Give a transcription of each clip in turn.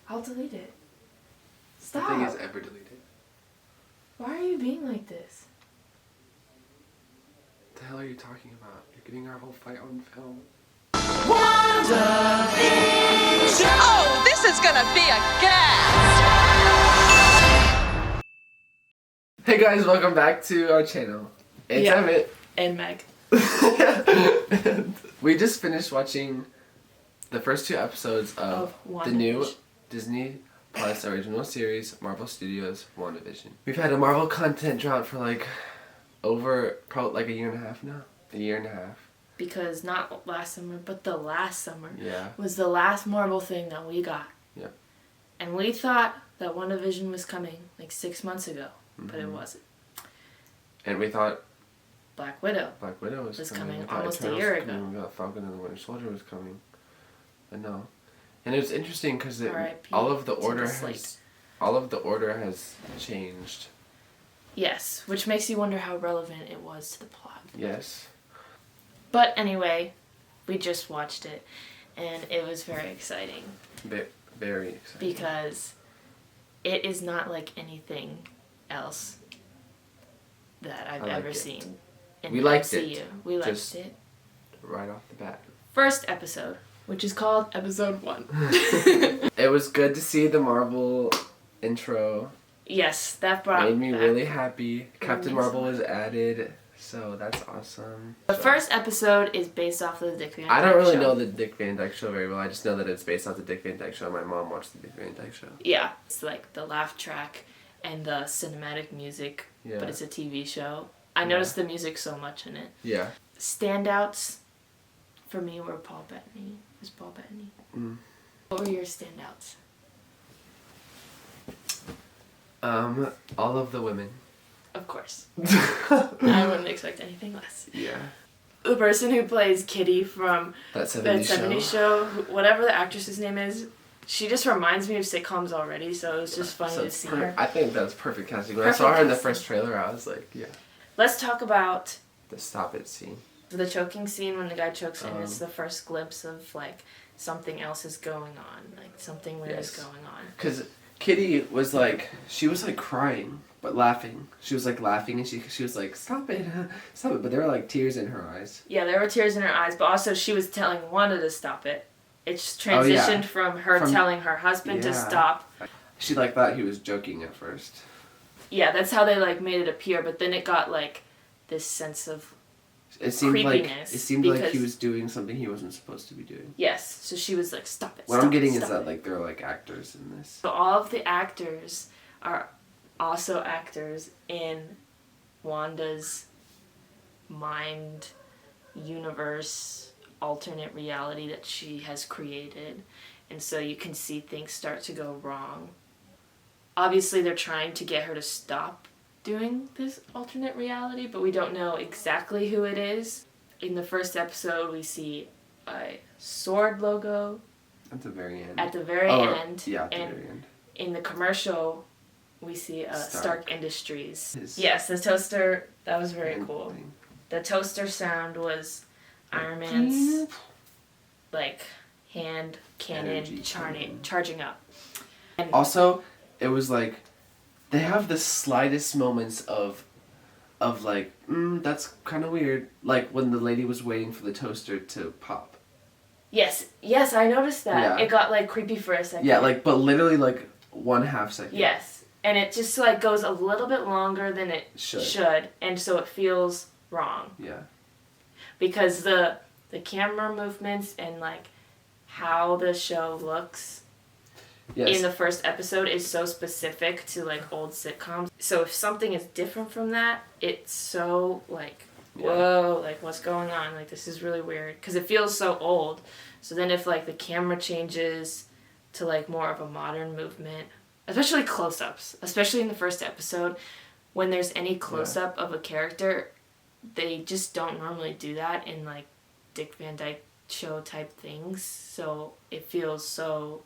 I'll delete it. Stop. Nothing is ever deleted. Why are you being like this? What the hell are you talking about? You're getting our whole fight on film. WandaVision! Oh, this is gonna be a gas! Hey guys, welcome back to our channel. It's Emmett and Meg. We just finished watching the first 2 episodes of the new Disney Plus original series, Marvel Studios' WandaVision. We've had a Marvel content drought for probably like a year and a half now. A year and a half. Because not last summer, but the last summer yeah. was the last Marvel thing that we got. Yep. And we thought that WandaVision was coming like 6 months ago, but it wasn't. And we thought Black Widow was coming almost a year ago. We thought Falcon and the Winter Soldier was coming. But no. And it was interesting because all of the order has changed. Yes, which makes you wonder how relevant it was to the plot. Yes. But anyway, we just watched it, and it was very exciting. Very exciting. Because it is not like anything else that I've ever seen in we the liked MCU. It. We liked it. Right off the bat. First episode, which is called Episode 1. It was good to see the Marvel intro. Yes, that made me really happy. Captain Marvel was added, so that's awesome. The first episode is based off of the Dick Van Dyke Show. I don't really know the Dick Van Dyke Show very well. I just know that it's based off the Dick Van Dyke Show. My mom watched the Dick Van Dyke Show. Yeah, it's like the laugh track and the cinematic music, but it's a TV show. I noticed the music so much in it. Yeah. Standouts for me were Paul Bettany. Was Paul Bettany? Mm. What were your standouts? All of the women. Of course. I wouldn't expect anything less. Yeah. The person who plays Kitty from that 70s show, whatever the actress's name is, she just reminds me of sitcoms already, so it was just funny to see her. I think that's perfect casting. When I saw her in the first trailer, I was like, yeah. Let's talk about the stop it scene. The choking scene when the guy chokes in is the first glimpse of like something else is going on, like something weird is going on. Because Kitty was like, she was like crying, but laughing. She was like laughing and she was like, stop it, stop it. But there were like tears in her eyes. Yeah, there were tears in her eyes, but also she was telling Wanda to stop it. It just transitioned from her telling her husband to stop. She like thought he was joking at first. Yeah, that's how they like made it appear, but then it got like this sense of creepiness. It seemed like he was doing something he wasn't supposed to be doing. Yes, so she was like, stop it. What I'm getting is that like they're like actors in this. So all of the actors are also actors in Wanda's mind universe, alternate reality that she has created. And so you can see things start to go wrong. Obviously they're trying to get her to stop doing this alternate reality, but we don't know exactly who it is. In the first episode, we see a sword logo. At the very end. At the very end. Yeah, at the very end. In the commercial, we see Stark Industries. Yes, the toaster, that was very cool. The toaster sound was Iron Man's like hand cannon charging up. And also, it was like they have the slightest moments of like, that's kind of weird. Like when the lady was waiting for the toaster to pop. Yes, I noticed that. Yeah. It got like creepy for a second. Yeah, like, but literally like 1/2 second. Yes, and it just like goes a little bit longer than it should, and so it feels wrong. Yeah. Because the camera movements and like how the show looks. Yes. In the first episode is so specific to like old sitcoms. So if something is different from that, it's so like, whoa, like what's going on? Like this is really weird because it feels so old. So then if like the camera changes to like more of a modern movement, especially close-ups, especially in the first episode, when there's any close-up of a character, they just don't normally do that in like Dick Van Dyke Show type things. So it feels so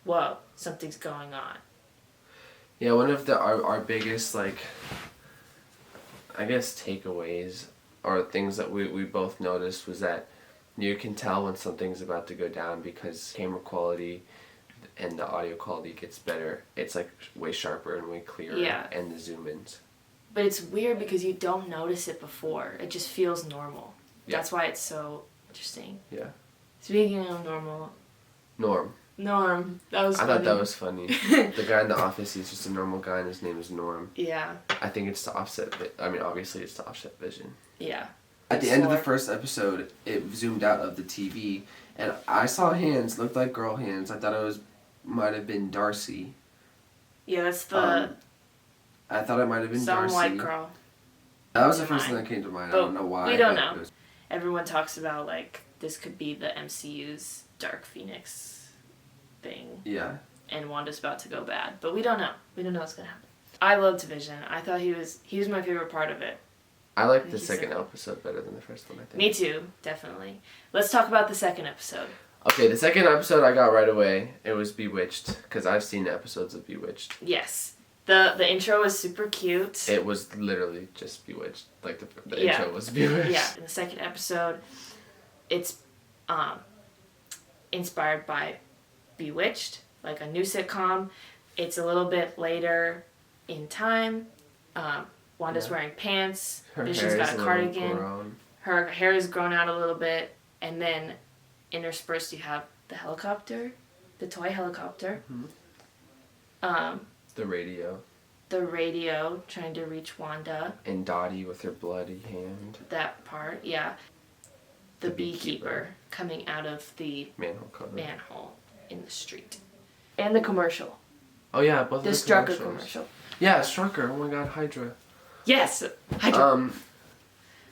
whoa, something's going on. Yeah, one of our biggest, like, I guess takeaways or things that we both noticed was that you can tell when something's about to go down because camera quality, and the audio quality gets better. It's like way sharper and way clearer. Yeah. And the zoom-ins. But it's weird because you don't notice it before. It just feels normal. Yeah. That's why it's so interesting. Yeah. Speaking of normal. Norm. That was funny. I thought that was funny. The guy in the office, he's just a normal guy and his name is Norm. Yeah. I think it's to offset, obviously it's to offset vision. Yeah. At the end of the first episode, it zoomed out of the TV, and I saw hands, looked like girl hands. I thought it might have been Darcy. Yeah, that's the... I thought it might have been some Darcy. white girl. That was the first thing that came to mind. But I don't know why. We don't know. Everyone talks about, like, this could be the MCU's Dark Phoenix thing. Yeah. And Wanda's about to go bad. But we don't know. We don't know what's going to happen. I loved Vision. I thought he was my favorite part of it. I liked the second episode better than the first one, I think. Me too, definitely. Let's talk about the second episode. Okay, the second episode I got right away. It was Bewitched, because I've seen episodes of Bewitched. Yes. The intro was super cute. It was literally just Bewitched. Like, the intro was Bewitched. Yeah, in the second episode, it's inspired by Bewitched, like a new sitcom. It's a little bit later in time. Wanda's wearing pants. Vision's got a cardigan. Her hair is grown out a little bit. And then interspersed you have the helicopter, the toy helicopter. Mm-hmm. The radio trying to reach Wanda. And Dottie with her bloody hand. That part, yeah. The beekeeper coming out of the manhole in the street. And the commercial. Oh yeah, both of the Strucker commercial. Yeah, Strucker. Oh my god, Hydra. Yes, Hydra.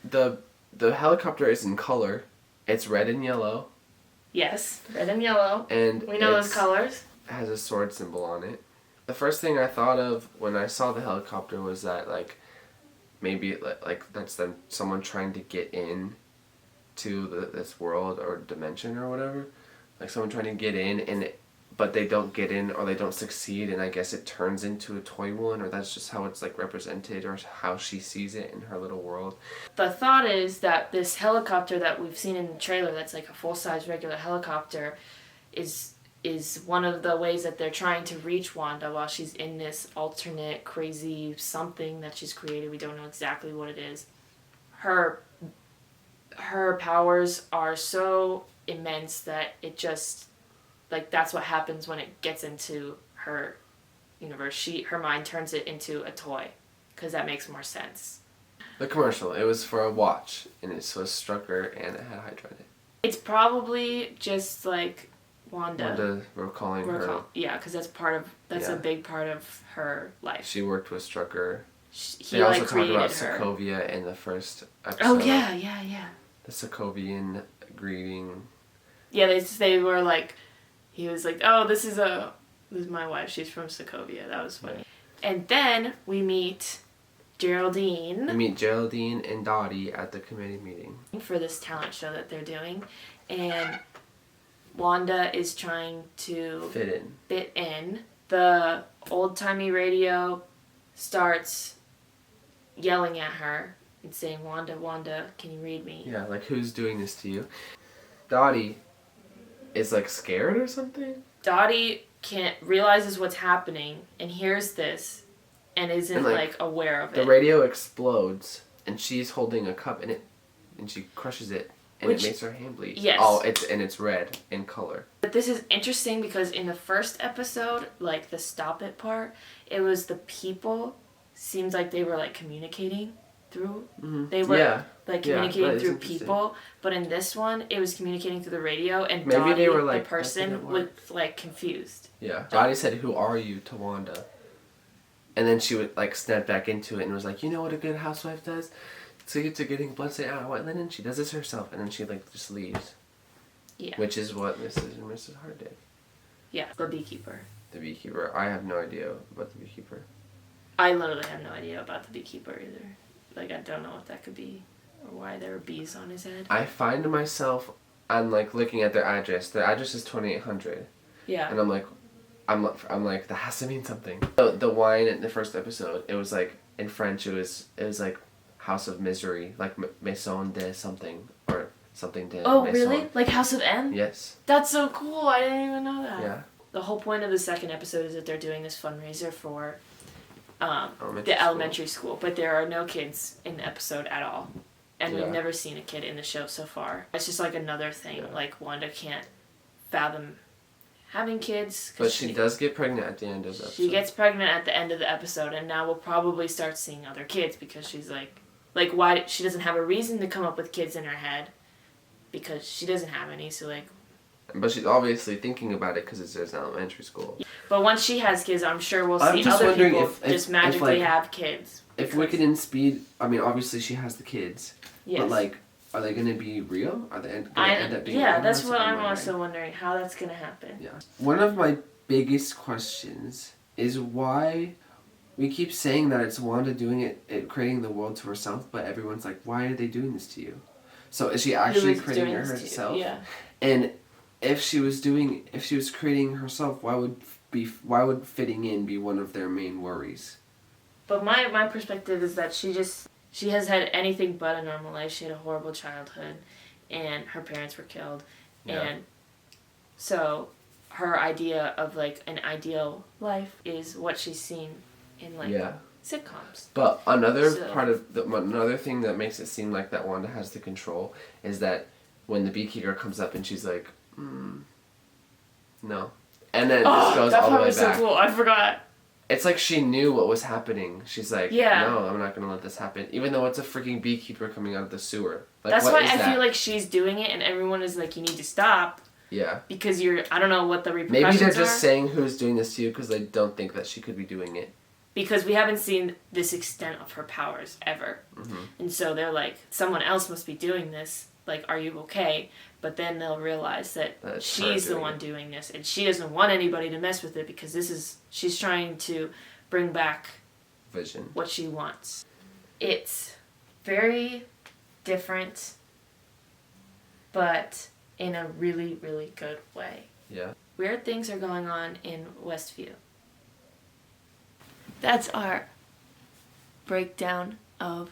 The helicopter is in color. It's red and yellow. Yes, red and yellow. And we know those colors. It has a sword symbol on it. The first thing I thought of when I saw the helicopter was that maybe that's someone trying to get in to this world or dimension or whatever. Like someone trying to get in but they don't get in or they don't succeed, and I guess it turns into a toy one, or that's just how it's represented or how she sees it in her little world. The thought is that this helicopter that we've seen in the trailer, that's like a full-size regular helicopter, is one of the ways that they're trying to reach Wanda while she's in this alternate crazy something that she's created. We don't know exactly what it is. Her powers are so immense that it just... that's what happens when it gets into her universe. Her mind turns it into a toy, because that makes more sense. The commercial, it was for a watch, and it was Strucker, and it had Hydra in it. It's probably just Wanda recalling her. Yeah, because that's a big part of her life. She worked with Strucker. They also talk about Sokovia in the first episode. Oh yeah. The Sokovian greeting. Yeah, they were he was oh, this is my wife. She's from Sokovia. That was funny. Yeah. And then we meet Geraldine. We meet Geraldine and Dottie at the committee meeting for this talent show that they're doing, and Wanda is trying to fit in. The old-timey radio starts yelling at her and saying, "Wanda, Wanda, can you read me?" Yeah, who's doing this to you? Dottie is scared or something? Dottie realizes what's happening and hears this and isn't aware of it. The radio explodes and she's holding a cup in it and she crushes it and it makes her hand bleed. Yes. Oh, it's red in color. But this is interesting because in the first episode, the stop it part, it was the people seems like they were communicating through. Mm-hmm. They were communicating through people, but in this one, it was communicating through the radio, and maybe Dottie, they were the person, was confused. Yeah, Dottie said, "Who are you?" to Wanda, and then she would snap back into it and was like, "You know what a good housewife does? To get to getting blood stain out of white linen, she does this herself," and then she just leaves. Yeah. Which is what Mrs. and Mrs. Hart did. Yeah, the beekeeper. The beekeeper. I have no idea about the beekeeper. I literally have no idea about the beekeeper either. I don't know what that could be, or why there are bees on his head. I find myself, I'm looking at their address. Their address is 2800. Yeah. And I'm that has to mean something. The wine in the first episode, it was in French, it was House of Misery, Maison de something, or something de Oh, Maison. really? House of M? Yes. That's so cool. I didn't even know that. Yeah. the whole point of the second episode is that they're doing this fundraiser for the elementary school, but there are no kids in the episode at all. And we've never seen a kid in the show so far. It's just like another thing. Yeah. Like Wanda can't fathom having kids. But she does get pregnant at the end of the episode. She gets pregnant at the end of the episode, and now we'll probably start seeing other kids because she's like why she doesn't have a reason to come up with kids in her head because she doesn't have any. So like. But she's obviously thinking about it because it's an elementary school. But once she has kids, I'm sure we'll see other people just magically have kids. If Wicked and Speed, I mean, obviously she has the kids. Yes. But like, are they going to be real? Are they going to end up being real? Yeah, that's what I'm also wondering, how that's going to happen. Yeah. One of my biggest questions is why we keep saying that it's Wanda doing it creating the world to herself, but everyone's like, why are they doing this to you? So is she actually creating it herself? Yeah. And if she was creating herself, why would fitting in be one of their main worries? But my perspective is that she has had anything but a normal life. She had a horrible childhood, and her parents were killed, and so her idea of like an ideal life is what she's seen in sitcoms. But another thing that makes it seem like that Wanda has the control is that when the beekeeper comes up and she's like, no, and then this goes all the way back. So cool. I forgot. It's like she knew what was happening. She's like, no, I'm not going to let this happen. Even though it's a freaking beekeeper coming out of the sewer. Like, that's why I feel like she's doing it and everyone is like, you need to stop. Yeah. Because I don't know what the repercussions are. Maybe they're just saying who's doing this to you because they don't think that she could be doing it. Because we haven't seen this extent of her powers ever. Mm-hmm. And so they're like, someone else must be doing this. Like, are you okay? But then they'll realize that she's the one doing this, and she doesn't want anybody to mess with it because she's trying to bring back Vision, what she wants. It's very different, but in a really, really good way. Yeah. Weird things are going on in Westview. That's our breakdown of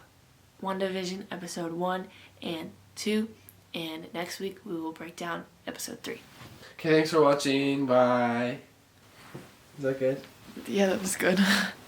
WandaVision episode 1 and 2. And next week we will break down episode 3. Okay, thanks for watching. Bye. Is that good? Yeah, that was good.